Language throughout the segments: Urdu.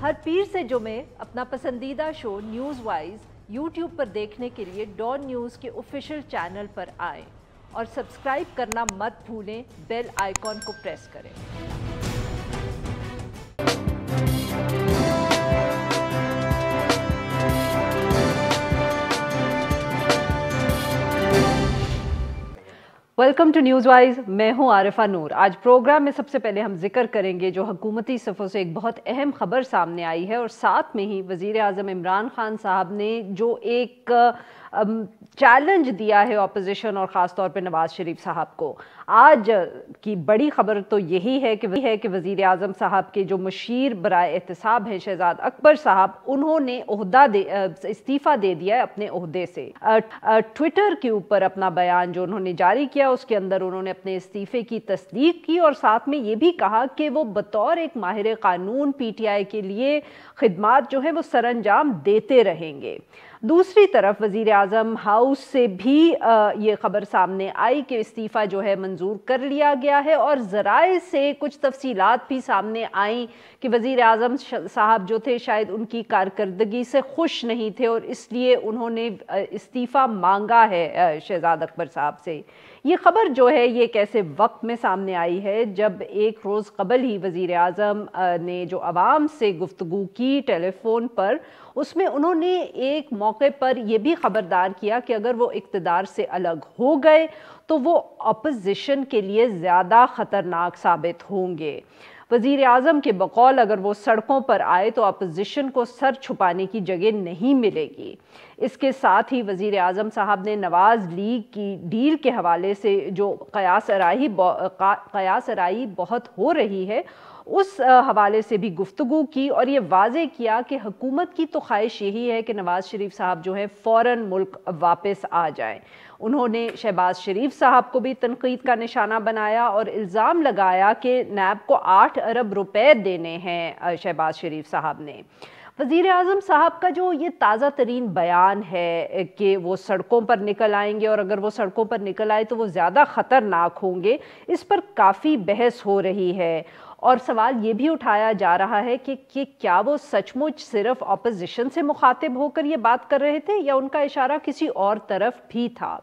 ہر پیر سے جمعے اپنا پسندیدہ شو نیوز وائز یوٹیوب پر دیکھنے کے لیے ڈان نیوز کے آفیشیل چینل پر آئیں اور سبسکرائب کرنا مت بھولیں، بیل آئیکن کو پریس کریں۔ ویلکم ٹو نیوز وائز، میں ہوں عارفہ نور۔ آج پروگرام میں سب سے پہلے ہم ذکر کریں گے جو حکومتی صفوں سے ایک بہت اہم خبر سامنے آئی ہے، اور ساتھ میں ہی وزیر اعظم عمران خان صاحب نے جو ایک چیلنج دیا ہے اپوزیشن اور خاص طور پہ نواز شریف صاحب کو۔ آج کی بڑی خبر تو یہی ہے کہ وزیر اعظم صاحب کے جو مشیر برائے احتساب ہیں شہزاد اکبر صاحب، انہوں نے استعفیٰ دے دیا ہے اپنے عہدے سے۔ ٹویٹر کے اوپر اپنا بیان جو انہوں نے جاری کیا، اس کے اندر انہوں نے اپنے استعفے کی تصدیق کی اور ساتھ میں یہ بھی کہا کہ وہ بطور ایک ماہر قانون پی ٹی آئی کے لیے خدمات جو ہیں وہ سر انجام دیتے رہیں گے۔ دوسری طرف وزیر اعظم ہاؤس سے بھی یہ خبر سامنے آئی کہ استعفیٰ جو ہے منظور کر لیا گیا ہے، اور ذرائع سے کچھ تفصیلات بھی سامنے آئیں کہ وزیر اعظم صاحب جو تھے شاید ان کی کارکردگی سے خوش نہیں تھے اور اس لیے انہوں نے استعفیٰ مانگا ہے شہزاد اکبر صاحب سے۔ یہ خبر جو ہے یہ کیسے وقت میں سامنے آئی ہے جب ایک روز قبل ہی وزیر اعظم نے جو عوام سے گفتگو کی ٹیلی فون پر، اس میں انہوں نے ایک موقع پر یہ بھی خبردار کیا کہ اگر وہ اقتدار سے الگ ہو گئے تو وہ اپوزیشن کے لیے زیادہ خطرناک ثابت ہوں گے۔ وزیر اعظم کے بقول اگر وہ سڑکوں پر آئے تو اپوزیشن کو سر چھپانے کی جگہ نہیں ملے گی۔ اس کے ساتھ ہی وزیر اعظم صاحب نے نواز لیگ کی ڈیل کے حوالے سے جو قیاس آرائی بہت ہو رہی ہے، اس حوالے سے بھی گفتگو کی اور یہ واضح کیا کہ حکومت کی تو خواہش یہی ہے کہ نواز شریف صاحب جو ہے فوراً ملک واپس آ جائیں۔ انہوں نے شہباز شریف صاحب کو بھی تنقید کا نشانہ بنایا اور الزام لگایا کہ نیب کو 8 ارب روپے دینے ہیں شہباز شریف صاحب نے۔ وزیر اعظم صاحب کا جو یہ تازہ ترین بیان ہے کہ وہ سڑکوں پر نکل آئیں گے اور اگر وہ سڑکوں پر نکل آئے تو وہ زیادہ خطرناک ہوں گے، اس پر کافی بحث ہو رہی ہے، اور سوال یہ بھی اٹھایا جا رہا ہے کہ کیا وہ سچ مچ صرف اپوزیشن سے مخاطب ہو کر یہ بات کر رہے تھے یا ان کا اشارہ کسی اور طرف بھی تھا۔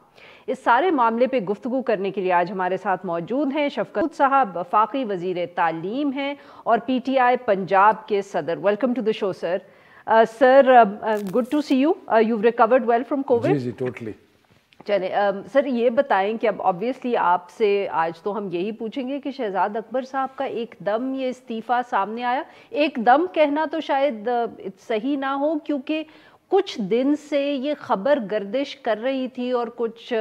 اس سارے معاملے پہ گفتگو کرنے کے لیے آج ہمارے ساتھ موجود ہیں شفقت صاحب، وفاقی وزیر تعلیم ہیں اور پی ٹی آئی پنجاب کے صدر۔ Welcome to the show sir. Sir, good to see you, you recovered well from covid? جی ٹوٹلی۔ چلے سر، یہ بتائیں کہ اب آبویسلی آپ سے آج تو ہم یہی پوچھیں گے کہ شہزاد اکبر صاحب کا ایک دم یہ استعفیٰ سامنے آیا، ایک دم کہنا تو شاید صحیح نہ ہو کیونکہ کچھ دن سے یہ خبر گردش کر رہی تھی اور کچھ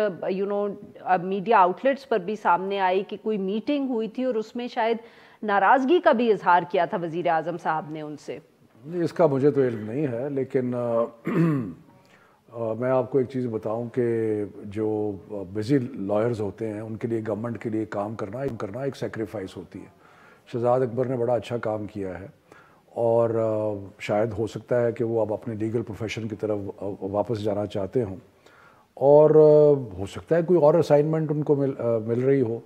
میڈیا آؤٹلیٹس پر بھی سامنے آئی کہ کوئی میٹنگ ہوئی تھی اور اس میں شاید ناراضگی کا بھی اظہار کیا تھا وزیر اعظم صاحب نے ان سے۔ اس کا مجھے تو علم نہیں ہے، لیکن میں آپ کو ایک چیز بتاؤں کہ جو بزی لائرز ہوتے ہیں ان کے لیے گورنمنٹ کے لیے کام کرنا ایک سیکریفائس ہوتی ہے۔ شہزاد اکبر نے بڑا اچھا کام کیا ہے اور شاید ہو سکتا ہے کہ وہ اب اپنے لیگل پروفیشن کی طرف واپس جانا چاہتے ہوں، اور ہو سکتا ہے کوئی اور اسائنمنٹ ان کو مل رہی ہو،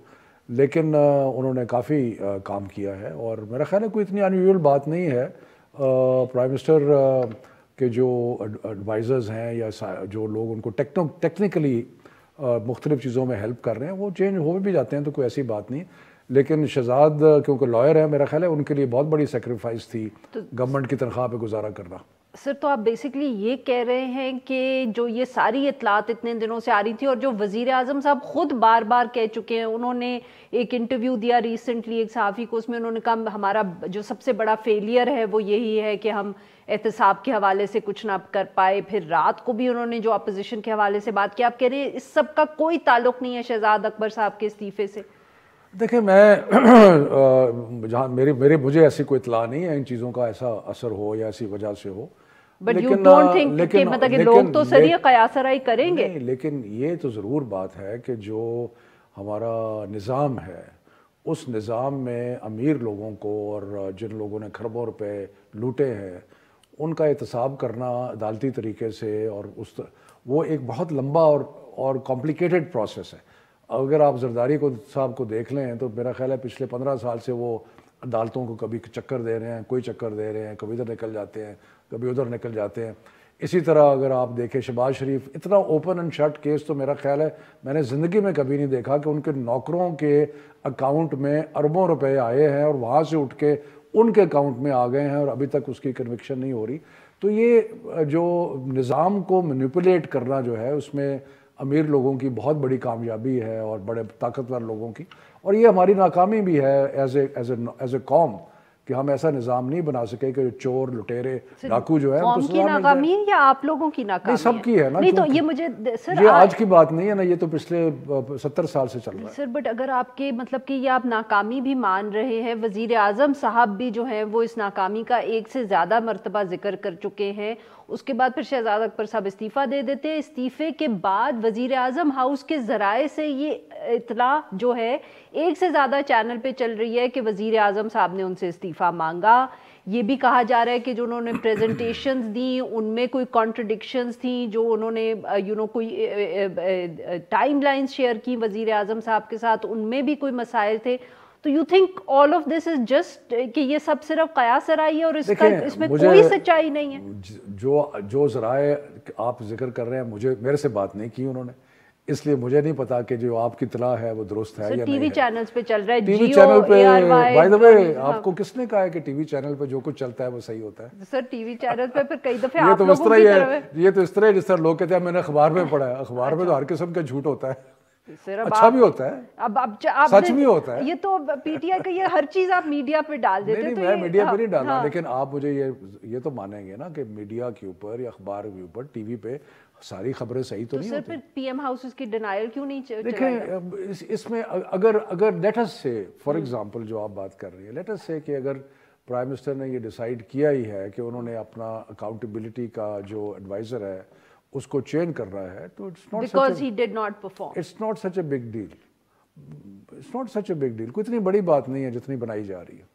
لیکن انہوں نے کافی کام کیا ہے اور میرا خیال ہے کوئی اتنی انیوژل بات نہیں ہے۔ پرائم منسٹر کے جو ایڈوائزرز ہیں یا جو لوگ ان کو ٹیکنیکلی مختلف چیزوں میں ہیلپ کر رہے ہیں وہ چینج ہو بھی جاتے ہیں، تو کوئی ایسی بات نہیں، لیکن شہزاد کیونکہ لائر ہے میرا خیال ہے ان کے لیے بہت بڑی سیکریفائس تھی گورنمنٹ کی تنخواہ پہ گزارا کرنا۔ سر، تو آپ بیسکلی یہ کہہ رہے ہیں کہ جو یہ ساری اطلاعات اتنے دنوں سے آ رہی تھی اور جو وزیر اعظم صاحب خود بار بار کہہ چکے ہیں، انہوں نے ایک انٹرویو دیا ریسنٹلی ایک صحافی کو، اس میں انہوں نے کہا ہمارا جو سب سے بڑا فیلئر ہے وہ یہی ہے کہ ہم احتساب کے حوالے سے کچھ نہ کر پائے، پھر رات کو بھی انہوں نے جو اپوزیشن کے حوالے سے بات کی، آپ کہہ رہے ہیں اس سب کا کوئی تعلق نہیں ہے شہزاد اکبر صاحب کے استعفے سے؟ دیکھیں، میں جہاں مجھے ایسی کوئی اطلاع نہیں ہے ان چیزوں کا ایسا اثر ہو یا ایسی وجہ سے ہو، بٹ یو ڈونٹ تھنک کہ مطلب کہ لوگ تو سر یہ قیاس آرائی کریں گے؟ لیکن یہ تو ضرور بات ہے کہ جو ہمارا نظام ہے اس نظام میں امیر لوگوں کو اور جن لوگوں نے کھربوں روپے لوٹے ہیں ان کا احتساب کرنا عدالتی طریقے سے، اور وہ ایک بہت لمبا اور کمپلیکیٹڈ پروسیس ہے۔ اگر آپ زرداری صاحب کو دیکھ لیں تو میرا خیال ہے پچھلے 15 سال سے وہ عدالتوں کو کبھی چکر دے رہے ہیں، کوئی چکر دے رہے ہیں، کبھی ادھر نکل جاتے ہیں، کبھی ادھر نکل جاتے ہیں. اسی طرح اگر آپ دیکھیں شہباز شریف، اتنا اوپن اینڈ شٹ کیس تو میرا خیال ہے میں نے زندگی میں کبھی نہیں دیکھا کہ ان کے نوکروں کے اکاؤنٹ میں اربوں روپے آئے ہیں اور وہاں سے اٹھ کے ان کے اکاؤنٹ میں آ گئے ہیں اور ابھی تک اس کی کنوکشن نہیں ہو رہی. تو یہ جو نظام کو مینیپولیٹ کرنا جو ہے اس میں امیر لوگوں کی بہت بڑی کامیابی ہے اور بڑے طاقتور لوگوں کی، اور یہ ہماری ناکامی بھی ہے ایز اے قوم کہ ہم ایسا نظام نہیں بنا سکے کہ چور لٹیرے ڈاکو جو ہے قوم کی ناکامی ہے یا آپ لوگوں کی ناکامی؟ نہیں، سب کی ہے نا. نہیں تو یہ مجھے سر، یہ آج کی بات نہیں ہے نا، یہ تو پچھلے 70 سال سے چل رہا ہے سر. بٹ اگر آپ کے مطلب کہ یہ آپ ناکامی بھی مان رہے ہیں، وزیر اعظم صاحب بھی جو ہیں وہ اس ناکامی کا ایک سے زیادہ مرتبہ ذکر کر چکے ہیں، اس کے بعد پھر شہزاد اکبر صاحب استعفیٰ دے دیتے ہیں، استعفے کے بعد وزیر اعظم ہاؤس کے ذرائع سے یہ اطلاع جو ہے ایک سے زیادہ چینل پہ چل رہی ہے کہ وزیر اعظم صاحب نے ان سے استعفیٰ مانگا. یہ بھی کہا جا رہا ہے کہ جو انہوں نے پریزنٹیشنز دیں ان میں کوئی کانٹرڈکشنز تھیں، جو انہوں نے کوئی ٹائم لائنز شیئر کی وزیر اعظم صاحب کے ساتھ ان میں بھی کوئی مسائل تھے. تو you think all of this is just کہ یہ سب صرف قیاس آرائی ہے اور اس میں کوئی سچائی نہیں ہے؟ جو ذرائع آپ ذکر کر رہے ہیں میرے سے بات نہیں کی انہوں نے، اس لیے مجھے نہیں پتا کہ جو آپ کی اطلاع ہے وہ درست ہے یا نہیں ہے. ٹی وی چینلز پہ چل رہا ہے، ٹی وی چینل پہ بائی دا وے آپ کو کس نے کہا ہے کہ ٹی وی چینل پہ جو کچھ چلتا ہے وہ صحیح ہوتا ہے؟ سر ٹی وی چینل پہ پھر کئی دفعہ آپ لوگوں کی طرف ہے. یہ تو اس طرح ہے جس طرح لوگ کہتے ہیں میں نے اخبار میں پڑھا ہے. اخبار میں تو ہر قسم کا جھوٹ ہوتا ہے، اچھا بھی ہوتا ہے، سچ بھی ہوتا ہے. یہ تو پی ٹی آئی کا یہ ہر چیز آپ میڈیا پہ ڈال دیتے ہیں. میں میڈیا پہ نہیں ڈالنا، لیکن آپ مجھے یہ تو مانیں گے نا کہ میڈیا کے اوپر یا اخبار کے اوپر ٹی وی پہ ساری خبریں صحیح تو نہیں ہوتی. سر پھر پی ایم ہاؤس اس کی ڈینائل کیوں نہیں دیکھیں اس میں اگر لیٹ اس سے فار ایگزامپل جو آپ بات کر رہی ہیں، لیٹ اس سے کہ اگر پرائم منسٹر نے یہ ڈیسائیڈ کیا ہی ہے کہ انہوں نے اپنا اکاؤنٹیبلٹی کا جو ایڈوائزر ہے اس کو چینج کر رہا ہے تو because he did not perform. It's not such a big deal. It's not such a big deal. کوئی اتنی بڑی بات نہیں ہے جتنی بنائی جا رہی ہے.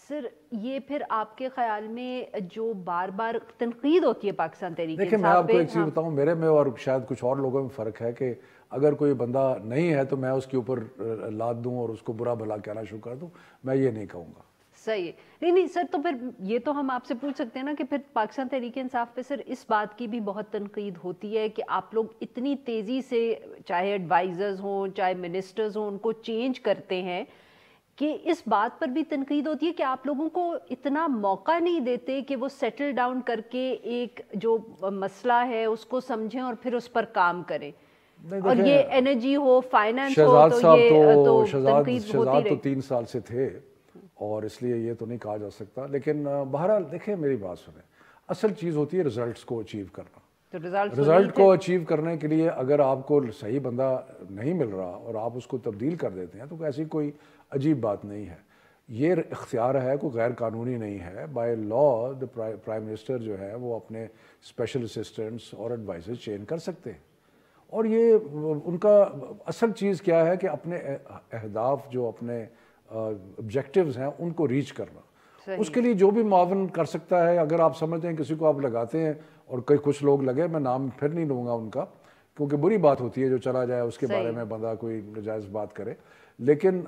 سر یہ پھر آپ کے خیال میں جو بار بار تنقید ہوتی ہے پاکستان تحریک انصاف پہ، دیکھیں میں آپ کو ایک چیز بتاؤں، میرے میں اور شاید کچھ اور لوگوں میں فرق ہے کہ اگر کوئی بندہ نہیں ہے تو میں اس کے اوپر لاد دوں اور اس کو برا بھلا کہنا شروع کر دوں، میں یہ نہیں کہوں گا. صحیح ہے. نہیں سر، تو پھر یہ تو ہم آپ سے پوچھ سکتے ہیں نا کہ پھر پاکستان تحریک انصاف پہ سر اس بات کی بھی بہت تنقید ہوتی ہے کہ آپ لوگ اتنی تیزی سے چاہے ایڈوائزرز ہوں چاہے منسٹرز ہوں ان کو چینج کرتے ہیں، کہ اس بات پر بھی تنقید ہوتی ہے کہ آپ لوگوں کو اتنا موقع نہیں دیتے کہ وہ سیٹل ڈاؤن کر کے ایک جو مسئلہ ہے اس کو سمجھیں اور پھر اس پر کام کریں. اور یہ انرجی ہو، فائنانس ہو، تو یہ تو تنقید ہوتی رہی. 3 سال سے تھے اور اس لیے یہ تو نہیں کہا جا سکتا، لیکن بہرحال دیکھیں میری بات سنیں، اصل چیز ہوتی ہے ریزلٹس کو اچیو کرنا. رزلٹ کو اچیو کرنے کے لیے اگر آپ کو صحیح بندہ نہیں مل رہا اور آپ اس کو تبدیل کر دیتے ہیں تو ایسی کوئی عجیب بات نہیں ہے. یہ اختیار ہے، کوئی غیر قانونی نہیں ہے. بائی لا پرائم منسٹر جو ہے وہ اپنے اسپیشل اسسٹنٹس اور ایڈوائزر چینج کر سکتے ہیں، اور یہ ان کا اصل چیز کیا ہے کہ اپنے اہداف جو اپنے آبجیکٹیوز ہیں ان کو ریچ کرنا. اس کے لیے جو بھی معاون کر سکتا ہے، اگر آپ سمجھتے ہیں کسی کو آپ لگاتے ہیں اور کچھ لوگ لگے، میں نام پھر نہیں لوں گا ان کا کیونکہ بری بات ہوتی ہے جو چلا جائے اس کے بارے میں بندہ کوئی ناجائز بات کرے، لیکن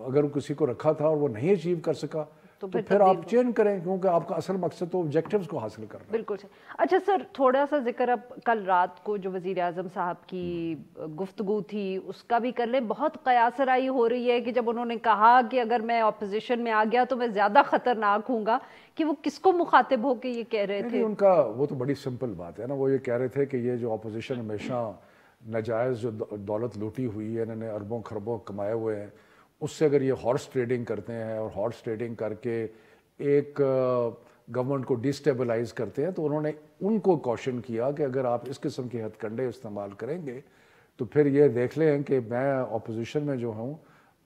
اگر کسی کو رکھا تھا اور وہ نہیں اچیو کر سکا تو پھر آپ چینج کریں، کیونکہ آپ کا اصل مقصد تو آبجیکٹیوز کو حاصل کرنا. بالکل. اچھا سر، تھوڑا سا ذکر اب کل رات کو جو وزیر اعظم صاحب کی گفتگو تھی اس کا بھی کر لیں. بہت قیاس آرائی ہو رہی ہے کہ جب انہوں نے کہا کہ اگر میں اپوزیشن میں آ گیا تو میں زیادہ خطرناک ہوں گا، کہ وہ کس کو مخاطب ہو کے یہ کہہ رہے تھے؟ ان کا وہ تو بڑی سمپل بات ہے نا. وہ یہ کہہ رہے تھے کہ یہ جو اپوزیشن ہمیشہ ناجائز جو دولت لوٹی ہوئی ہے، انہوں نے اربوں خربوں کمائے ہوئے ہیں، اس سے اگر یہ ہارس ٹریڈنگ کرتے ہیں اور ہارس ٹریڈنگ کر کے ایک گورنمنٹ کو ڈیسٹیبلائز کرتے ہیں، تو انہوں نے ان کو کوشن کیا کہ اگر آپ اس قسم کے ہتھ کنڈے استعمال کریں گے تو پھر یہ دیکھ لیں کہ میں اپوزیشن میں جو ہوں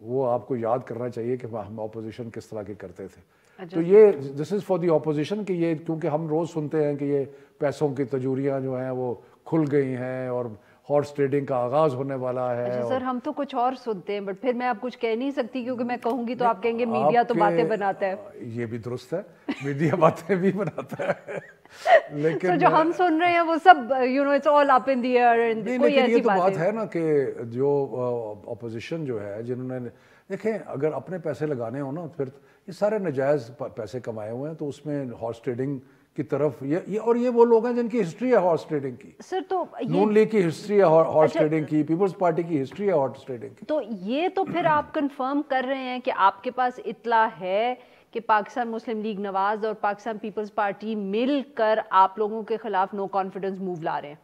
وہ آپ کو یاد کرنا چاہیے کہ ہم اپوزیشن کس طرح کے کرتے تھے. تو یہ دس از فار دی اپوزیشن کہ یہ کیونکہ ہم روز سنتے ہیں کہ یہ پیسوں کی تجوریاں جو ہیں وہ کھل گئی ہیں اور ہارس ٹریڈنگ کا آغاز ہونے والا ہے. اچھا سر، ہم تو کچھ اور سنتے ہیں بٹ پھر میں اب کچھ کہہ نہیں سکتی کیونکہ میں کہوں گی تو آپ کہیں گے میڈیا تو باتیں بناتا ہے. یہ بھی درست ہے، میڈیا باتیں بھی بناتا ہے، لیکن جو ہم سن رہے ہیں وہ سب it's all up in the year. کوئی ایسی بات ہے نا کہ جو اپوزیشن جو ہے، جنہوں نے دیکھیں اگر اپنے پیسے لگانے ہوں نا پھر یہ سارے ناجائز پیسے کمائے ہوئے ہیں تو اس میں ہارس ٹریڈنگ کی طرف یہ وہ لوگ ہیں جن کی ہسٹری ہے ہارس ٹریڈنگ کی. سر تو نون لیگ کی ہسٹری ہے ہارس ٹریڈنگ کی, پیپلز پارٹی کی ہسٹری ہے ہارس ٹریڈنگ کی. تو یہ تو پھر آپ کنفرم کر رہے ہیں کہ آپ کے پاس اطلاع ہے کہ پاکستان مسلم لیگ نواز اور پاکستان پیپلز پارٹی مل کر آپ لوگوں کے خلاف نو کانفیڈنس موو لا رہے ہیں؟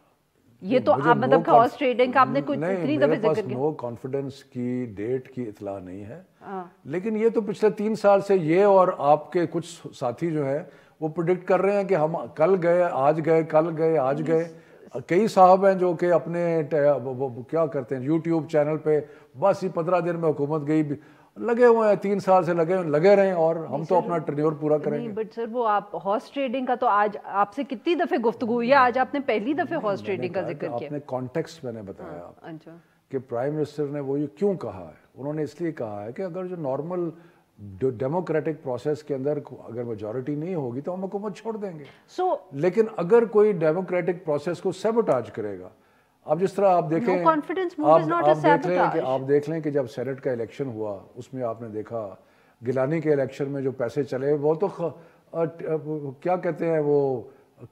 یہ تو آپ مطلب ہارس ٹریڈنگ کا آپ نے کوئی اتنی دفعہ ذکر کیا. نو کانفیڈنس کی ڈیٹ کی اطلاع نہیں ہے, لیکن یہ تو پچھلے 3 سال سے یہ اور آپ کے کچھ ساتھی جو ہیں وہ پریڈکٹ کر رہے ہیں کہ ہم کل گئے آج گئے کل گئے آج گئے. کئی صاحب ہیں جو کہ اپنے کیا کرتے ہیں یوٹیوب چینل پہ بس یہ 15 دن میں حکومت گئی, لگے ہوئے ہیں 3 سال سے لگے رہے, اور ہم تو اپنا ٹرینیور پورا کریں گے. بٹ سر وہ آپ ہارس ٹریڈنگ کا تو آج آپ سے کتنی دفعہ گفتگو ہوئی ہے, آج آپ نے پہلی دفعہ ہارس ٹریڈنگ کا ذکر کیا. اپنے کانٹیکسٹ میں نے بتایا آپ کہ پرائم منسٹر نے وہ یہ کیوں کہا ہے. انہوں نے اس لیے کہا ہے کہ اگر جو نارمل ڈیموکریٹک پروسیس کے اندر اگر میجورٹی نہیں ہوگی تو ہم حکومت چھوڑ دیں گے. لیکن اگر کوئی ڈیموکریٹک پروسیس کو سیبوٹاج کرے گا, اب جس طرح آپ دیکھیں آپ دیکھ لیں کہ جب سینٹ کا الیکشن ہوا اس میں آپ نے دیکھا گیلانی کے الیکشن میں جو پیسے چلے وہ تو کیا کہتے ہیں وہ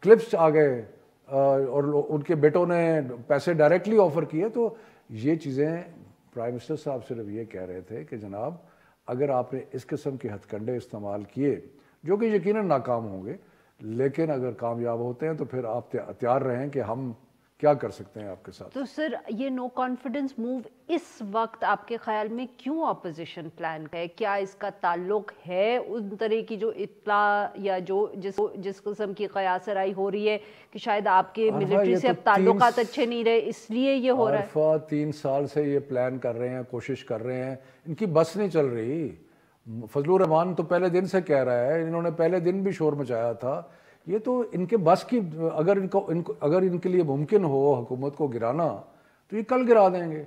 کلپس آ گئے اور ان کے بیٹوں نے پیسے ڈائریکٹلی آفر کیے. تو یہ چیزیں پرائم منسٹر صاحب صرف یہ کہہ رہے تھے کہ جناب اگر آپ نے اس قسم کے ہتھ کنڈے استعمال کیے جو کہ یقیناً ناکام ہوں گے, لیکن اگر کامیاب ہوتے ہیں تو پھر آپ تیار رہیں کہ ہم کیا کر سکتے ہیں آپ کے ساتھ. تو سر یہ نو کانفیڈنس موو اس وقت آپ کے خیال میں کیوں اپوزیشن پلان کا ہے؟ کیا اس کا تعلق ہے ان طرح کی جو اطلاع یا جو جس قسم کی قیاس رائی ہو رہی ہے کہ شاید آپ کے ملٹری سے اب تعلقات اچھے نہیں رہے اس لیے یہ ہو رہا ہے؟ 3 سال سے یہ پلان کر رہے ہیں, کوشش کر رہے ہیں, ان کی بس نہیں چل رہی. فضل الرحمان تو پہلے دن سے کہہ رہا ہے, انہوں نے پہلے دن بھی شور مچایا تھا. یہ تو ان کے بس کی اگر ان کے لیے ممکن ہو حکومت کو گرانا تو یہ کل گرا دیں گے.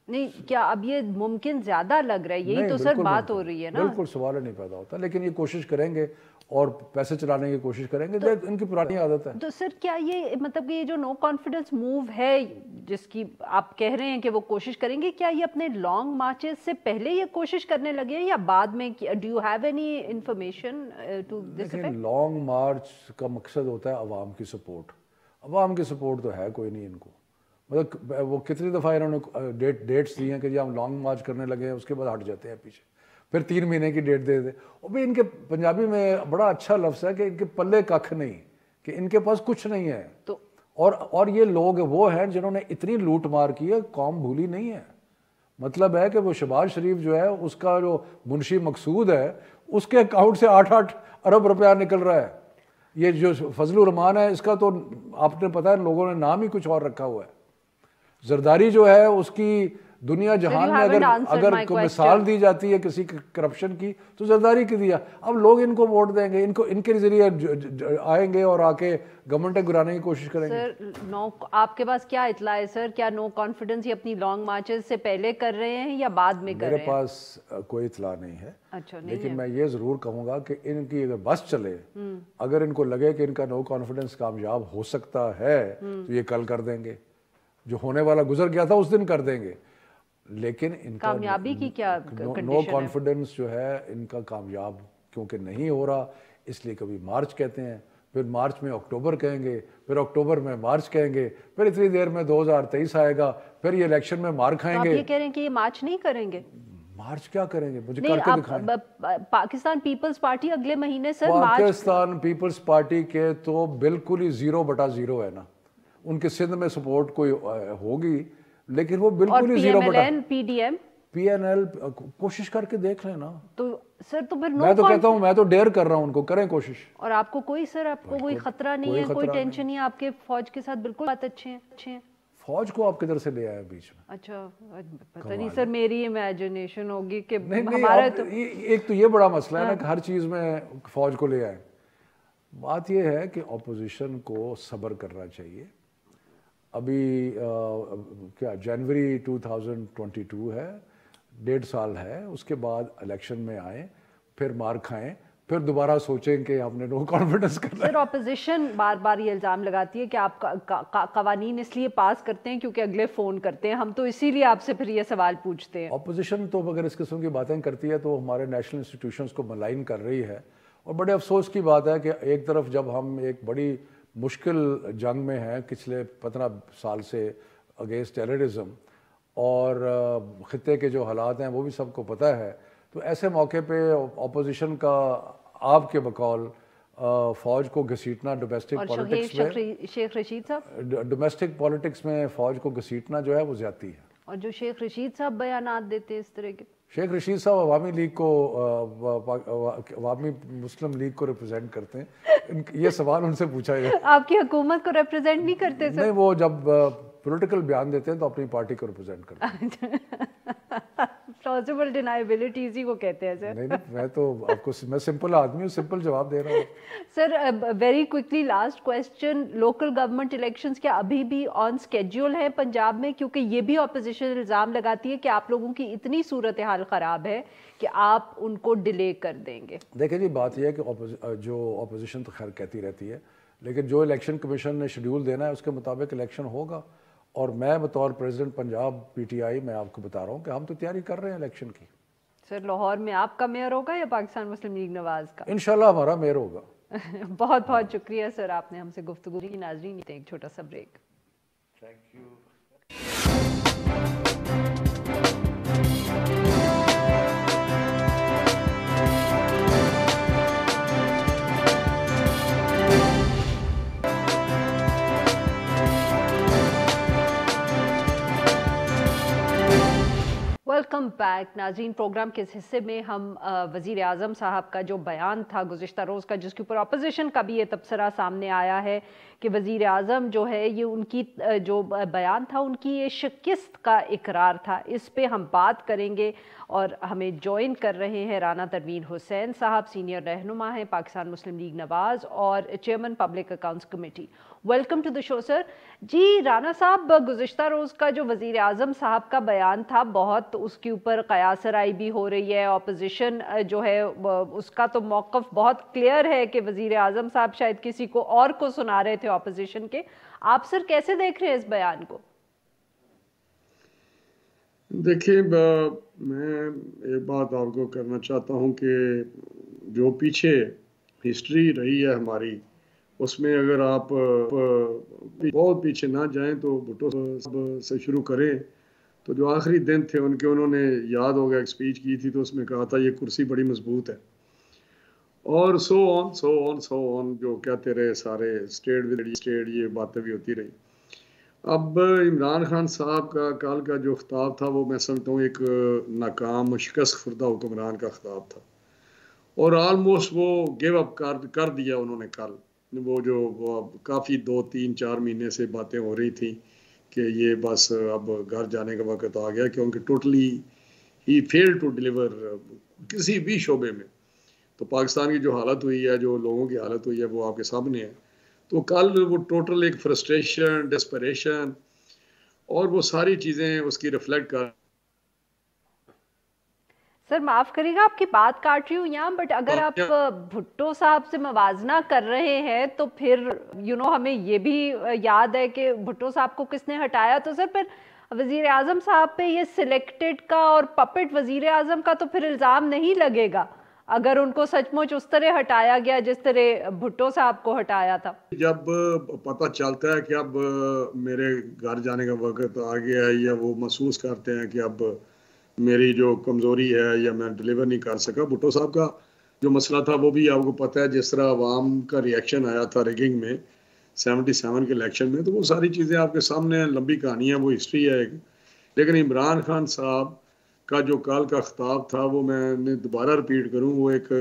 نہیں کیا اب یہ ممکن زیادہ لگ رہا ہے؟ یہی تو سر بات ہو رہی ہے نا. بالکل سوال ہی نہیں پیدا ہوتا, لیکن یہ کوشش کریں گے اور پیسے چلانے کی کوشش کریں گے, ان کی پرانی عادت ہے. تو سر کیا یہ مطلب کہ یہ جو نو کانفیڈنس موو ہے جس کی آپ کہہ رہے ہیں کہ وہ کوشش کریں گے, کیا یہ اپنے لانگ مارچز سے پہلے یہ کوشش کرنے لگے ہیں یا بعد میں؟ Do you have any information to this effect? Long march کا مقصد ہوتا ہے عوام کی سپورٹ. عوام کی سپورٹ تو ہے کوئی نہیں ان کو. مطلب وہ کتنی دفعہ انہوں نے ڈیٹس دی ہیں کہ جی ہم لانگ مارچ کرنے لگے ہیں, اس کے بعد ہٹ جاتے ہیں پیچھے, پھر 3 مہینے کی ڈیٹ دے دے. اور بھی ان کے پنجابی میں بڑا اچھا لفظ ہے کہ ان کے پلے ککھ نہیں, کہ ان کے پاس کچھ نہیں ہے. اور یہ لوگ وہ ہیں جنہوں نے اتنی لوٹ مار کی ہے, قوم بھولی نہیں ہے. مطلب ہے کہ وہ شہباز شریف جو ہے اس کا جو منشی مقصود ہے اس کے اکاؤنٹ سے 8 ارب روپیہ نکل رہا ہے. یہ جو فضل الرحمان ہے اس کا تو آپ نے پتہ ہے لوگوں نے نام ہی کچھ اور رکھا ہوا ہے. زرداری جو ہے اس کی دنیا جہان میں اگر کوئی مثال دی جاتی ہے کسی کرپشن کی تو زرداری کی دیا. اب لوگ ان کو ووٹ دیں گے, ان کے ذریعے آئیں گے اور آ کے گورنمنٹ گرانے کی کوشش کریں گے. سر آپ کے پاس کیا اطلاع ہے سر, کیا نو کانفیڈنس یہ اپنی لانگ مارچز سے پہلے کر رہے ہیں یا بعد میں کر رہے ہیں؟ میرے پاس کوئی اطلاع نہیں ہے. لیکن میں یہ ضرور کہوں گا کہ ان کی اگر بس چلے, اگر ان کو لگے کہ ان کا نو کانفیڈنس کامیاب ہو سکتا ہے تو یہ کل کر دیں گے. جو ہونے والا گزر گیا تھا اس دن کر دیں گے. لیکن ان کا کامیابی کی کیا نو کانفیڈنس جو ہے ان کا کامیاب کیونکہ نہیں ہو رہا, اس لیے کبھی مارچ کہتے ہیں, پھر مارچ میں اکتوبر کہیں گے, پھر اکتوبر میں مارچ کہیں گے, پھر اتنی دیر میں 2023 آئے گا, پھر یہ الیکشن میں مار کھائیں گے. آپ یہ کہہ رہے ہیں کہ یہ مارچ نہیں کریں گے؟ مارچ کیا کریں گے, مجھے کر کے دکھائیں. پاکستان پیپلز پارٹی اگلے مہینے سر پاکستان پیپلز پارٹی کے تو بالکل ہی 0/0 ہے نا. ان کے سندھ میں سپورٹ کوئی ہوگی لیکن وہ بالکل ہی 0/0. پی این ایل کوشش کر کے دیکھ لیں نا. تو سر تو پھر میں تو کہتا ہوں, میں تو ڈیئر کر رہا ہوں ان کو, کریں کوشش. اور آپ کو کوئی سر آپ کو کوئی خطرہ نہیں ہے, کوئی ٹینشن نہیں ہے, آپ کے فوج کے ساتھ بالکل بات اچھے ہیں؟ فوج کو آپ کدھر سے لے آئے بیچ میں؟ اچھا پتہ نہیں سر, میری امیجنیشن ہوگی کہ ہمارا تو ایک تو یہ بڑا مسئلہ ہے نا کہ ہر چیز میں فوج کو لے آئے. بات یہ ہے کہ اپوزیشن کو صبر کرنا چاہیے. ابھی کیا جنوری 2022 ہے, 1.5 سال ہے, اس کے بعد الیکشن میں آئیں, پھر مار کھائیں, پھر دوبارہ سوچیں کہ ہم نے نو کانفیڈنس کرنا ہے. سر اپوزیشن بار بار یہ الزام لگاتی ہے کہ آپ قوانین اس لیے پاس کرتے ہیں کیونکہ اگلے فون کرتے ہیں, ہم تو اسی لیے آپ سے پھر یہ سوال پوچھتے ہیں. اپوزیشن تو اگر اس قسم کی باتیں کرتی ہے تو ہمارے نیشنل انسٹیٹیوشنز کو ملائن کر رہی ہے, اور بڑے افسوس کی بات ہے کہ ایک طرف جب ہم ایک بڑی مشکل جنگ میں ہیں پچھلے 15 سال سے اگینسٹ ٹیررزم, اور خطے کے جو حالات ہیں وہ بھی سب کو پتہ ہے, تو ایسے موقع پہ اپوزیشن کا آپ کے بقول فوج کو گھسیٹنا ڈومیسٹک پالیٹکس میں, شیخ رشید صاحب ڈومیسٹک پالیٹکس میں فوج کو گھسیٹنا جو ہے وہ زیادتی ہے. اور جو شیخ رشید صاحب بیانات دیتے ہیں اس طرح کے, شیخ رشید صاحب عوامی لیگ کو, عوامی مسلم لیگ کو ریپرزینٹ کرتے ہیں, یہ سوال ان سے پوچھا جائے. آپ کی حکومت کو ریپرزینٹ نہیں کرتے سر؟ نہیں, وہ جب پولیٹیکل بیان دیتے ہیں تو اپنی پارٹی کو ریپرزینٹ کرتے ہیں. پلازیبل ڈینائبلٹی اسی کو کہتے ہیں سر. نہیں, میں تو آپ کو, میں سمپل آدمی ہوں, سمپل جواب دے رہا ہوں. سر very quickly last question, local government elections کیا ابھی بھی آن اسکیڈول ہیں پنجاب میں؟ کیونکہ یہ بھی اپوزیشن الزام لگاتی ہے کہ آپ لوگوں کی اتنی صورتحال خراب ہے کہ آپ ان کو ڈیلے کر دیں گے. دیکھیں جی, بات یہ ہے کہ جو اپوزیشن تو خیر کہتی رہتی ہے, لیکن جو الیکشن کمیشن نے شیڈیول دینا ہے اس کے مطابق الیکشن ہوگا, اور میں بطور پریزیڈنٹ پنجاب پی ٹی آئی میں آپ کو بتا رہا ہوں کہ ہم تو تیاری کر رہے ہیں الیکشن کی. سر لاہور میں آپ کا میئر ہوگا یا پاکستان مسلم لیگ نواز کا؟ انشاءاللہ ہمارا میئر ہوگا. بہت بہت شکریہ سر, آپ نے ہم سے گفتگو کی. ناظرین ایک چھوٹا سا break. Thank you. Welcome back. ناظرین, پروگرام کے اس حصے میں ہم وزیر اعظم صاحب کا جو بیان تھا گزشتہ روز کا, جس کے اوپر اپوزیشن کا بھی یہ تبصرہ سامنے آیا ہے کہ وزیر اعظم جو ہے یہ ان کی جو بیان تھا ان کی یہ شکست کا اقرار تھا, اس پہ ہم بات کریں گے. اور ہمیں جوائن کر رہے ہیں رانا تنویر حسین صاحب, سینئر رہنما ہیں پاکستان مسلم لیگ نواز اور chairman public accounts committee. Welcome to the show sir. جی رانا صاحب, گزشتہ روز کا جو وزیر اعظم صاحب کا بیان تھا بہت اس کے اوپر قیاس آرائی بھی ہو رہی ہے, اپوزیشن جو ہے اس کا تو موقف بہت کلیئر ہے کہ وزیر اعظم صاحب شاید کسی کو اور کو سنا رہے تھے اپوزیشن کے. آپ سر کیسے دیکھ رہے ہیں اس بیان کو؟ دیکھیں, میں ایک بات آپ کو کرنا چاہتا ہوں کہ جو پیچھے ہسٹری رہی ہے ہماری, اس میں اگر آپ بہت پیچھے نہ جائیں تو بھٹو صاحب سے شروع کریں تو جو آخری دن تھے ان کے, انہوں نے یاد ہو گیا ایک سپیچ کی تھی تو اس میں کہا تھا یہ کرسی بڑی مضبوط ہے, اور سو آن جو کہتے رہے سارے, اسٹیٹ یہ باتیں بھی ہوتی رہی. اب عمران خان صاحب کا کل کا جو خطاب تھا وہ میں سمجھتا ہوں ایک ناکام شکست خوردہ حکمران کا خطاب تھا, اور آلموسٹ وہ گیو اپ کر دیا انہوں نے کل. وہ جو کافی 2-3-4 مہینے سے باتیں ہو رہی تھیں کہ یہ بس اب گھر جانے کا وقت آ گیا, کیونکہ ٹوٹلی ہی فیل ٹو ڈیلیور کسی بھی شعبے میں. تو پاکستان کی جو حالت ہوئی ہے, جو لوگوں کی حالت ہوئی ہے, وہ آپ کے سامنے ہے. تو کل وہ ٹوٹل ایک فرسٹریشن, ڈسپریشن اور وہ ساری چیزیں اس کی ریفلیکٹ کر. سر معاف کریے گا آپ کی بات کاٹ رہی ہوں یہاں, بٹ اگر آپ بھٹو صاحب سے موازنہ کر رہے ہیں تو پھر ہمیں یہ بھی یاد ہے کہ بھٹو صاحب کو کس نے ہٹایا. تو سر پھر وزیر اعظم صاحب پہ یہ سلیکٹڈ کا اور پپٹ وزیر اعظم کا تو پھر الزام نہیں لگے گا اگر ان کو سچ مچ اس طرح ہٹایا گیا جس طرح بھٹو صاحب کو ہٹایا تھا. جب پتہ چلتا ہے کہ اب میرے گھر جانے کا وقت آ گیا ہے, یا وہ محسوس کرتے ہیں کہ اب میری جو کمزوری ہے یا میں ڈیلیور نہیں کر سکا. بھٹو صاحب کا جو مسئلہ تھا وہ بھی آپ کو پتہ ہے, جس طرح عوام کا ریئیکشن آیا تھا ریگنگ میں 77 کے الیکشن میں, تو وہ ساری چیزیں آپ کے سامنے ہیں, لمبی کہانی ہے, وہ ہسٹری ہے. لیکن عمران خان صاحب کا جو کال کا خطاب تھا وہ میں نے دوبارہ ریپیٹ کروں, وہ ایک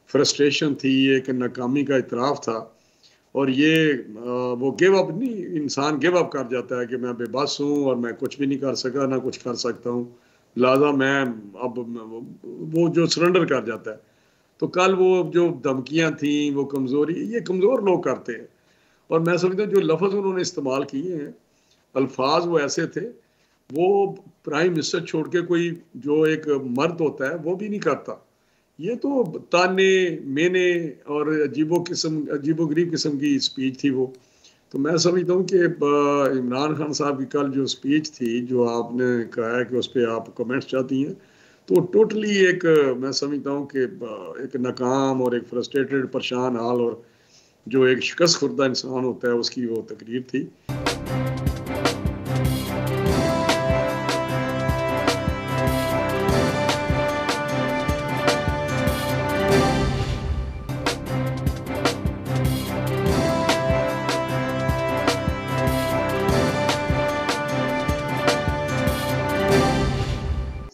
فرسٹریشن تھی, ایک ناکامی کا اعتراف تھا. اور یہ وہ گیو اپ نہیں, انسان گیو اپ کر جاتا ہے کہ میں بے بس ہوں اور میں کچھ بھی نہیں کر سکا, نہ کچھ کر سکتا ہوں, لہٰذا میں اب وہ جو سرنڈر کر جاتا ہے. تو کل وہ جو دھمکیاں تھیں, وہ کمزوری, یہ کمزور لوگ کرتے ہیں. اور میں سمجھتا ہوں جو لفظ انہوں نے استعمال کیے ہیں, الفاظ وہ ایسے تھے, وہ پرائم منسٹر چھوڑ کے کوئی جو ایک مرد ہوتا ہے وہ بھی نہیں کرتا. یہ تو تانے مینے اور عجیب و غریب قسم کی اسپیچ تھی وہ. تو میں سمجھتا ہوں کہ عمران خان صاحب کی کل جو اسپیچ تھی جو آپ نے کہا ہے کہ اس پہ آپ کمنٹس چاہتی ہیں, تو ٹوٹلی ایک میں سمجھتا ہوں کہ ایک ناکام اور ایک فرسٹریٹڈ پریشان حال اور جو ایک شکست خوردہ انسان ہوتا ہے اس کی وہ تقریر تھی.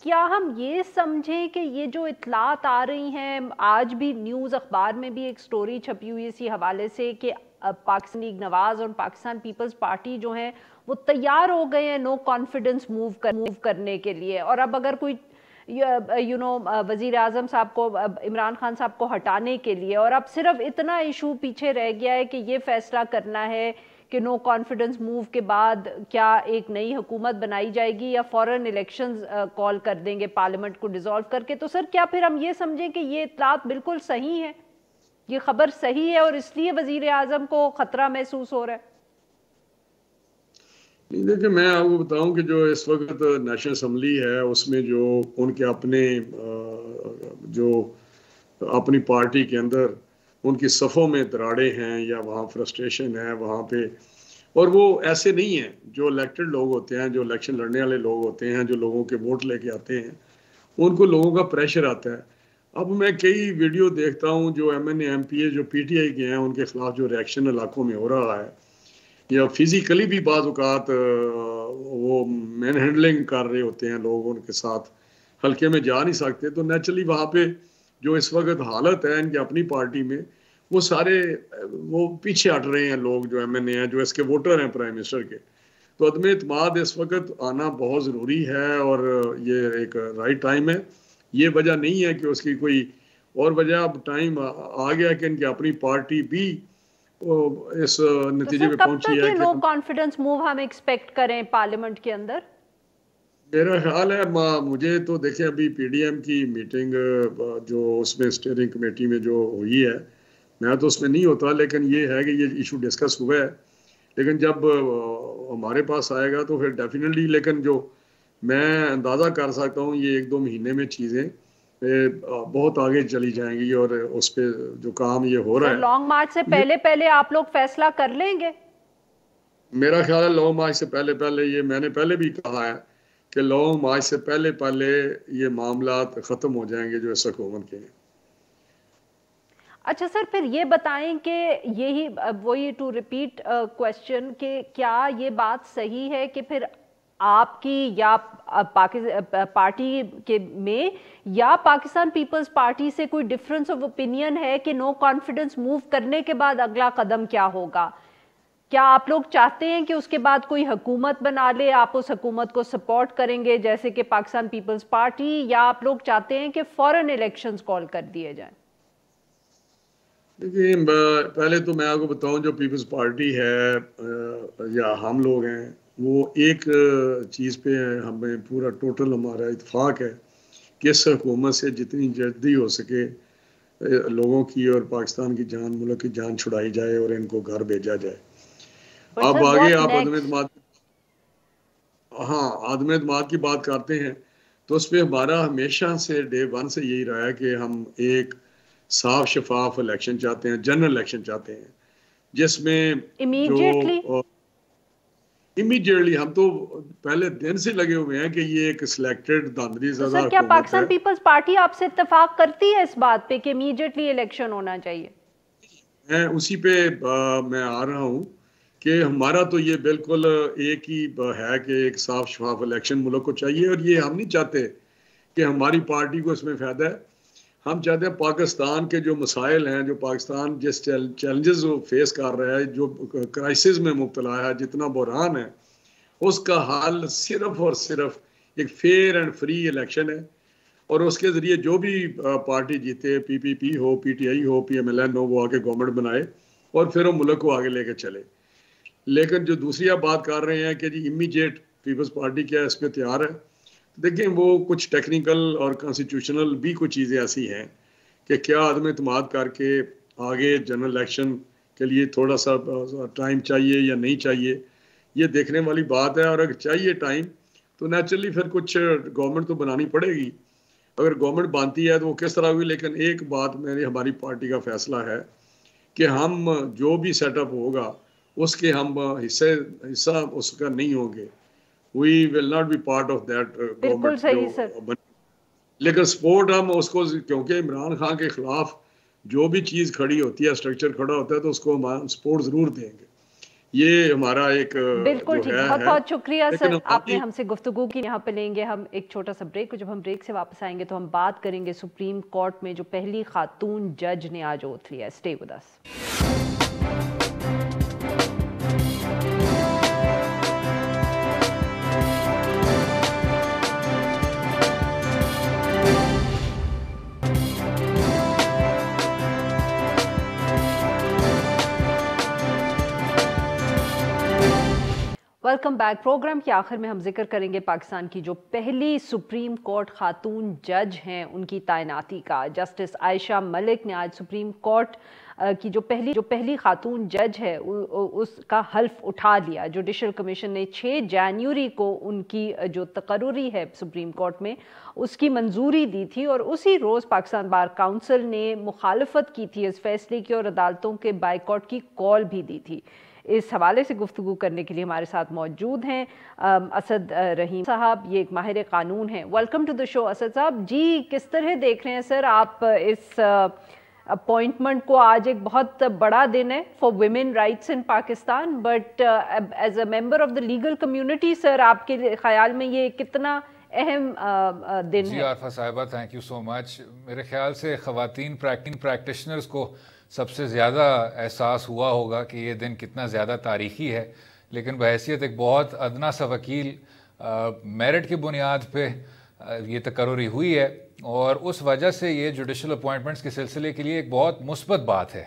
کیا ہم یہ سمجھیں کہ یہ جو اطلاعات آ رہی ہیں, آج بھی نیوز اخبار میں بھی ایک سٹوری چھپی ہوئی اسی حوالے سے کہ پاکستان لیگ نواز اور پاکستان پیپلز پارٹی جو ہیں وہ تیار ہو گئے ہیں نو کانفیڈنس موو کرنے کے لیے, اور اب اگر کوئی وزیر اعظم صاحب کو, عمران خان صاحب کو ہٹانے کے لیے, اور اب صرف اتنا ایشو پیچھے رہ گیا ہے کہ یہ فیصلہ کرنا ہے کہ نو کانفیڈنس موو کے بعد کیا ایک نئی حکومت بنائی جائے گی یا فوراً الیکشنز کال کر دیں گے پارلیمنٹ کو ڈیزالو کر کے. تو سر کیا پھر ہم یہ سمجھیں کہ یہ اطلاعات بالکل صحیح ہے, یہ خبر صحیح ہے اور اس لیے وزیر اعظم کو خطرہ محسوس ہو رہا ہے؟ نہیں دیکھیں, میں آپ کو بتاؤں کہ جو اس وقت نیشنل اسمبلی ہے اس میں جو ان کے اپنے جو اپنی پارٹی کے اندر ان کی صفوں میں دراڑیں ہیں یا وہاں فرسٹریشن ہے وہاں پہ, اور وہ ایسے نہیں ہیں جو الیکٹڈ لوگ ہوتے ہیں, جو الیکشن لڑنے والے لوگ ہوتے ہیں, جو لوگوں کے ووٹ لے کے آتے ہیں, ان کو لوگوں کا پریشر آتا ہے. اب میں کئی ویڈیو دیکھتا ہوں جو M N A M P A جو پی ٹی آئی کے ہیں ان کے خلاف جو ریئیکشن علاقوں میں ہو رہا ہے, یا فزیکلی بھی بعض اوقات وہ مین ہینڈلنگ کر رہے ہوتے ہیں لوگ, ان کے ساتھ حلقے میں جا نہیں سکتے, تو نیچرلی وہاں پہ جو اس وقت حالت ہے ان کی اپنی پارٹی میں وہ سارے وہ پیچھے ہٹ رہے ہیں لوگ جو ایم این اے ہیں, جو اس کے ووٹر ہیں پرائم منسٹر کے. تو عدم اعتماد اس وقت آنا بہت ضروری ہے اور یہ ایک رائٹ ٹائم ہے. یہ وجہ نہیں ہے کہ اس کی کوئی اور وجہ, اب ٹائم آ گیا کہ ان کی اپنی پارٹی بھی اس نتیجے پہ پہنچی ہے کہ نو کانفیڈنس موو ہم ایکسپیکٹ کریں پارلیمنٹ کے اندر. میرا خیال ہے مجھے تو دیکھیں ابھی پی ڈی ایم کی میٹنگ جو اس میں اسٹیئرنگ کمیٹی میں جو ہوئی ہے, میں تو اس میں نہیں ہوتا, لیکن یہ ہے کہ یہ ایشو ڈسکس ہوا ہے, لیکن جب ہمارے پاس آئے گا تو پھر ڈیفینیٹلی, لیکن جو میں اندازہ کر سکتا ہوں یہ 1-2 مہینے میں چیزیں بہت آگے چلی جائیں گی, اور اس پہ جو کام یہ ہو رہا ہے لانگ مارچ سے پہلے آپ لوگ فیصلہ کر لیں گے. میرا خیال ہے لانگ مارچ سے پہلے یہ میں نے پہلے بھی کہا ہے کہ لانگ مارچ سے پہلے یہ معاملات ختم ہو جائیں گے جو اس حکومت کے ہیں. اچھا سر, پھر یہ بتائیں کہ یہی وہی ٹو ریپیٹ کوشچن کہ کیا یہ بات صحیح ہے کہ پھر آپ کی یا پارٹی کے میں یا پاکستان پیپلز پارٹی سے کوئی ڈفرنس آف اوپینین ہے کہ نو کانفیڈنس موو کرنے کے بعد اگلا قدم کیا ہوگا؟ کیا آپ لوگ چاہتے ہیں کہ اس کے بعد کوئی حکومت بنا لے, آپ اس حکومت کو سپورٹ کریں گے جیسے کہ پاکستان پیپلز پارٹی, یا آپ لوگ چاہتے ہیں کہ فوراً الیکشنز کال کر دیے جائیں؟ دیکھیے, پہلے تو میں آپ کو بتاؤں جو پیپلز پارٹی ہے یا ہم لوگ ہیں, وہ ایک چیز پہ ہمیں پورا ٹوٹل ہمارا اتفاق ہے کہ اس حکومت سے جتنی جلدی ہو سکے لوگوں کی اور پاکستان کی جان, ملک کی جان چھڑائی جائے اور ان کو گھر بھیجا جائے. اب آگے آپ عدم اعتماد کی بات کرتے ہیں تو اس پہ ہمارا ہمیشہ سے ڈے 1 سے یہی رہا ہے کہ ہم ایک صاف شفاف الیکشن چاہتے ہیں, جنرل الیکشن چاہتے ہیں, جس میں جو امیڈیٹلی ہم تو پہلے دن سے لگے ہوئے ہیں کہ یہ ایک سلیکٹڈ دھاندلی زدہ حکومت ہے. کیا پاکستان پیپلز پارٹی آپ سے اتفاق کرتی ہے اس بات پہ کہ امیڈیٹلی الیکشن ہونا چاہیے؟ میں اسی پہ میں آ رہا ہوں کہ ہمارا تو یہ بالکل ایک ہی ہے کہ ایک صاف شفاف الیکشن ملک کو چاہیے, اور یہ ہم نہیں چاہتے کہ ہماری پارٹی کو اس میں فائدہ ہے. ہم چاہتے ہیں پاکستان کے جو مسائل ہیں, جو پاکستان جس چیلنجز وہ فیس کر رہا ہے, جو کرائسس میں مبتلا ہے, جتنا بحران ہے, اس کا حل صرف اور صرف ایک فیئر اینڈ فری الیکشن ہے, اور اس کے ذریعے جو بھی پارٹی جیتے, پی پی پی ہو, پی ٹی آئی ہو, پی ایم ایل این ہو, وہ آگے گورنمنٹ بنائے اور پھر وہ ملک کو آگے لے کے چلے. لیکن جو دوسری آپ بات کر رہے ہیں کہ جی امیڈیٹ پیپلز پارٹی کیا اس پہ تیار ہے, دیکھیں وہ کچھ ٹیکنیکل اور کانسٹیٹیوشنل بھی کچھ چیزیں ایسی ہیں کہ کیا عدم اعتماد کر کے آگے جنرل الیکشن کے لیے تھوڑا سا ٹائم چاہیے یا نہیں چاہیے، یہ دیکھنے والی بات ہے. اور اگر چاہیے ٹائم تو نیچرلی پھر کچھ گورنمنٹ تو بنانی پڑے گی. اگر گورنمنٹ بنتی ہے تو وہ کس طرح ہوئی، لیکن ایک بات ہماری پارٹی کا فیصلہ ہے کہ ہم جو بھی سیٹ اپ ہوگا اس کے ہم حصہ اس کا نہیں ہوں گے. We will not be part of that government. لیکن سپورٹ ہم اس کو، کیونکہ عمران خان کے خلاف جو بھی چیز کھڑی ہوتی ہے، اسٹرکچر کھڑا ہوتا ہے، تو اس کو ہم سپورٹ ضرور دیں گے. یہ ہمارا ایک بالکل ٹھیک. بہت بہت شکریہ سر، آپ نے ہم سے گفتگو کی. یہاں پہ لیں گے ہم ایک چھوٹا سا بریک. جب ہم بریک سے واپس آئیں گے تو ہم بات کریں گے سپریم کورٹ میں جو پہلی خاتون جج نے آج اوتھ لیا. Stay with us. Welcome back. Programme کے آخر میں ہم ذکر کریں گے پاکستان کی جو پہلی سپریم کورٹ خاتون جج ہیں ان کی تعیناتی کا. جسٹس عائشہ ملک نے آج سپریم کورٹ کی جو پہلی خاتون جج ہے اس کا حلف اٹھا لیا. جوڈیشل کمیشن نے 6 جنوری کو ان کی جو تقرری ہے سپریم کورٹ میں اس کی منظوری دی تھی، اور اسی روز پاکستان بار کونسل نے مخالفت کی تھی اس فیصلے کی اور عدالتوں کے بائیکاٹ کی کال بھی دی تھی. اس حوالے سے گفتگو کرنے کے لیے ہمارے ساتھ موجود ہیں اسد رحیم صاحب. یہ ایک ماہر قانون ہیں. ویلکم ٹو دا شو اسد صاحب. جی کس طرح دیکھ رہے ہیں سر آپ اس اپوائنٹمنٹ کو؟ آج ایک بہت بڑا دن ہے for women rights in Pakistan, but as a member of the legal community sir آپ کے خیال میں یہ کتنا اہم دن ہے؟ جی عارفہ صاحبہ، تھینک یو سو مچ. میرے خیال سے خواتین پریکٹیشنرز کو سب سے زیادہ احساس ہوا ہوگا کہ یہ دن کتنا زیادہ تاریخی ہے، لیکن بحیثیت ایک بہت ادنا سا وکیل میرٹ کی بنیاد پہ یہ تقرری ہوئی ہے، اور اس وجہ سے یہ جوڈیشل اپوائنٹمنٹس کے سلسلے کے لیے ایک بہت مثبت بات ہے.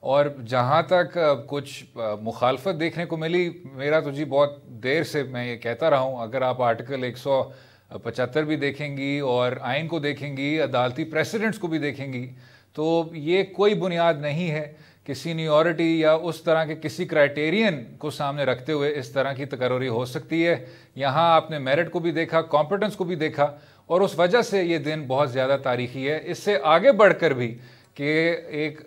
اور جہاں تک کچھ مخالفت دیکھنے کو ملی، میرا تو جی بہت دیر سے میں یہ کہتا رہا ہوں، اگر آپ آرٹیکل 175 بھی دیکھیں گی اور آئین کو دیکھیں گی، عدالتی پریسیڈنٹس کو بھی دیکھیں گی، تو یہ کوئی بنیاد نہیں ہے کہ سینیورٹی یا اس طرح کے کسی کرائٹیرین کو سامنے رکھتے ہوئے اس طرح کی تقرری ہو سکتی ہے. یہاں آپ نے میرٹ کو بھی دیکھا، کمپیٹنس کو بھی دیکھا، اور اس وجہ سے یہ دن بہت زیادہ تاریخی ہے. اس سے آگے بڑھ کر بھی کہ ایک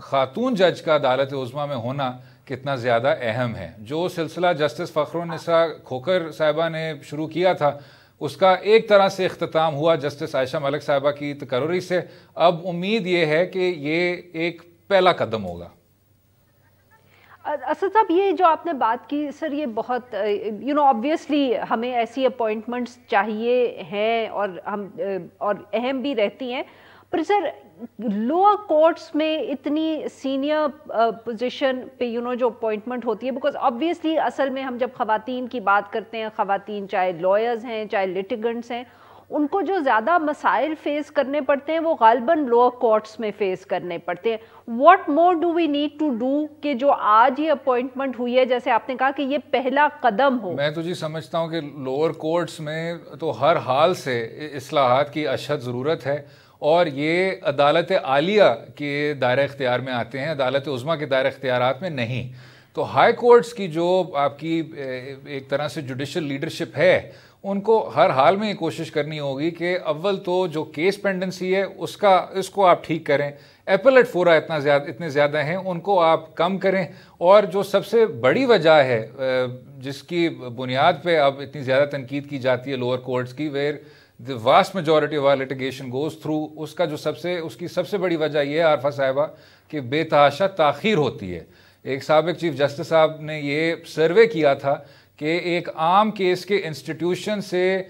خاتون جج کا عدالت عظمیٰ میں ہونا کتنا زیادہ اہم ہے. جو سلسلہ جسٹس فخرالنساء کھوکھر صاحبہ نے شروع کیا تھا، اس کا ایک طرح سے اختتام ہوا جسٹس عائشہ ملک صاحبہ کی تقرری سے. اب امید یہ ہے کہ یہ ایک پہلا قدم ہوگا. اسد صاحب، یہ جو آپ نے بات کی سر، یہ بہت آبویسلی ہمیں ایسی اپوائنٹمنٹس چاہیے ہیں اور اہم بھی رہتی ہیں، پر سر لوور کورٹس میں اتنی سینئر پوزیشن پہ جو اپوائنٹمنٹ ہوتی ہے، بیکاز آبویسلی اصل میں ہم جب خواتین کی بات کرتے ہیں، خواتین چاہے لائرز ہیں چاہے لیٹیگنٹس ہیں، ان کو جو زیادہ مسائل فیس کرنے پڑتے ہیں وہ غالباً لوور کورٹس میں فیس کرنے پڑتے ہیں. What more do we need to do کہ جو آج یہ اپوائنٹمنٹ ہوئی ہے، جیسے آپ نے کہا کہ یہ پہلا قدم ہو؟ میں تو جی سمجھتا ہوں کہ لوور کورٹس میں تو ہر حال سے اصلاحات کی اشد ضرورت ہے، اور یہ عدالت عالیہ کے دائرہ اختیار میں آتے ہیں، عدالت عظمیٰ کے دائرہ اختیارات میں نہیں. تو ہائی کورٹس کی جو آپ کی ایک طرح سے جوڈیشل لیڈرشپ ہے، ان کو ہر حال میں یہ کوشش کرنی ہوگی کہ اول تو جو کیس پینڈنسی ہے اس کو آپ ٹھیک کریں. ایپلیٹ فورا اتنے زیادہ ہیں، ان کو آپ کم کریں. اور جو سب سے بڑی وجہ ہے جس کی بنیاد پہ اب اتنی زیادہ تنقید کی جاتی ہے لوور کورٹس کی، where the vast majority of our litigation goes through، اس کی سب سے بڑی وجہ یہ ہے عارفہ صاحبہ کہ بے تحاشا تاخیر ہوتی ہے. ایک سابق چیف جسٹس صاحب نے یہ سروے کیا تھا کہ ایک عام کیس کے انسٹیٹیوشن سے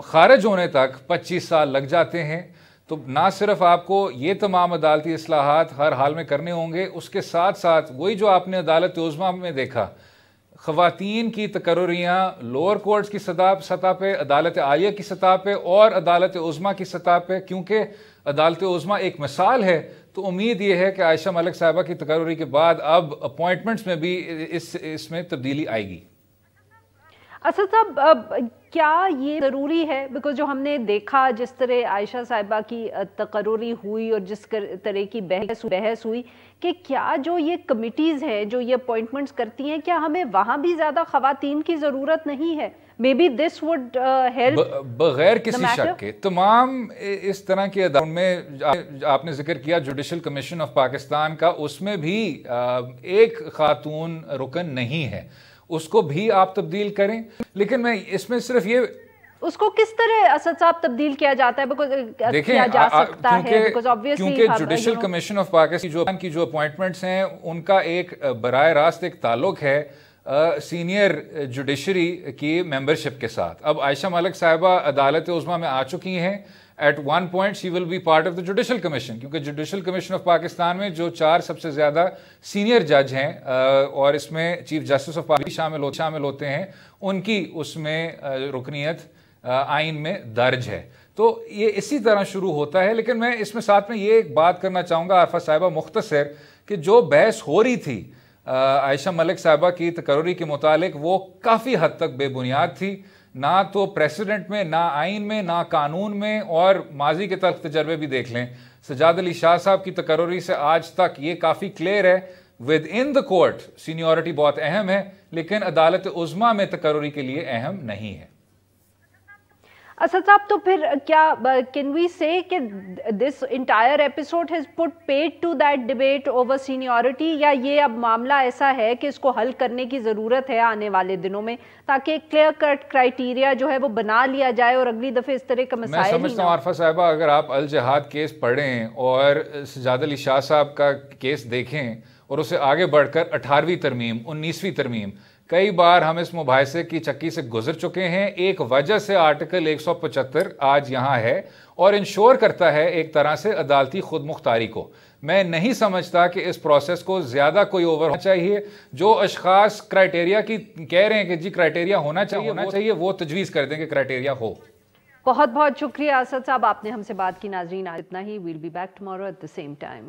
خارج ہونے تک 25 سال لگ جاتے ہیں. تو نہ صرف آپ کو یہ تمام عدالتی اصلاحات ہر حال میں کرنے ہوں گے، اس کے ساتھ ساتھ وہی جو آپ نے عدالت عظمیٰ میں دیکھا، خواتین کی تقرریاں لوور کورٹس کی سطح پہ، عدالت عالیہ کی سطح پہ اور عدالت عظمیٰ کی سطح پہ، کیونکہ عدالت عظمیٰ ایک مثال ہے. تو امید یہ ہے کہ عائشہ ملک صاحبہ کی تقرری کے بعد اب اپوائنٹمنٹس میں بھی اس میں تبدیلی آئے گی. اسد صاحب، کیا یہ ضروری ہے؟ بیکاز جو ہم نے دیکھا جس طرح عائشہ صاحبہ کی تقرری ہوئی اور جس طرح کی بحث ہوئی کہ کیا جو یہ کمیٹیز ہیں جو یہ اپوائنٹمنٹس کرتی ہیں کیا ہمیں وہاں بھی زیادہ خواتین کی ضرورت نہیں ہے؟ Maybe this would help بغیر کسی شک کے تمام اس طرح کے اداروں میں آپ نے ذکر کیا جوڈیشل کمیشن آف پاکستان کا، اس میں بھی ایک خاتون رکن نہیں ہے، اس کو بھی آپ تبدیل کریں. لیکن میں اس میں صرف یہ اس کو کس طرح اسد صاحب تبدیل کیا جاتا ہے کیا جا سکتا ہے؟ کیونکہ جوڈیشل کمیشن آف پاکستان کی جو اپوائنٹمنٹس ہیں ان کا ایک براہ راست ایک تعلق ہے سینئر جوڈیشری کی ممبرشپ کے ساتھ. اب عائشہ ملک صاحبہ عدالت عظمیٰ میں آ چکی ہیں. At one point she will be part of the judicial commission, کیونکہ جوڈیشل کمیشن آف پاکستان میں جو 4 سب سے زیادہ سینئر جج ہیں اور اس میں چیف جسٹس آف پاکستان شامل ہوتے ہیں، ان کی اس میں رکنیت آئین میں درج ہے. تو یہ اسی طرح شروع ہوتا ہے. لیکن میں اس میں ساتھ میں یہ ایک بات کرنا چاہوں گا عارفہ صاحبہ مختصر، کہ جو بحث ہو رہی تھی عائشہ ملک صاحبہ کی تقرری کے متعلق وہ کافی حد تک بے بنیاد تھی. نہ تو پریسیڈنٹ میں، نہ آئین میں، نہ قانون میں، اور ماضی کے تلخ تجربے بھی دیکھ لیں. سجاد علی شاہ صاحب کی تقرری سے آج تک یہ کافی کلیئر ہے with in the court seniority بہت اہم ہے، لیکن عدالت عظمیٰ میں تقرری کے لیے اہم نہیں ہے. اسد صاحب تو پھر کیا کین وی سے کہ this entire episode has put paid to that debate over seniority, یا یہ اب معاملہ ایسا ہے کہ اس کو حل کرنے کی ضرورت ہے آنے والے دنوں میں تاکہ کلیئر کٹ کرائیٹیریا جو ہے وہ بنا لیا جائے اور اگلی دفعہ اس طرح کا مسائل ہی نہ؟ میں سمجھتا ہوں عارفہ صاحبہ اگر آپ الجہاد کیس پڑھیں اور سجاد علی شاہ صاحب کا کیس دیکھیں اور اسے آگے بڑھ کر 18ویں ترمیم 19ویں ترمیم، کئی بار ہم اس مباحثے کی چکی سے گزر چکے ہیں. ایک وجہ سے آرٹیکل 175 آج یہاں ہے اور انشور کرتا ہے ایک طرح سے عدالتی خود مختاری کو. میں نہیں سمجھتا کہ اس پروسیس کو زیادہ کوئی اوور ہونا چاہیے. جو اشخاص کرائیٹیریا کی کہہ رہے ہیں کہ جی کرائیٹیریا ہونا چاہیے وہ تجویز کر دیں کہ کرائیٹیریا ہو. بہت بہت شکریہ اسد صاحب، آپ نے ہم سے بات کی. ناظرین اتنا ہی. We'll be back tomorrow at the same time.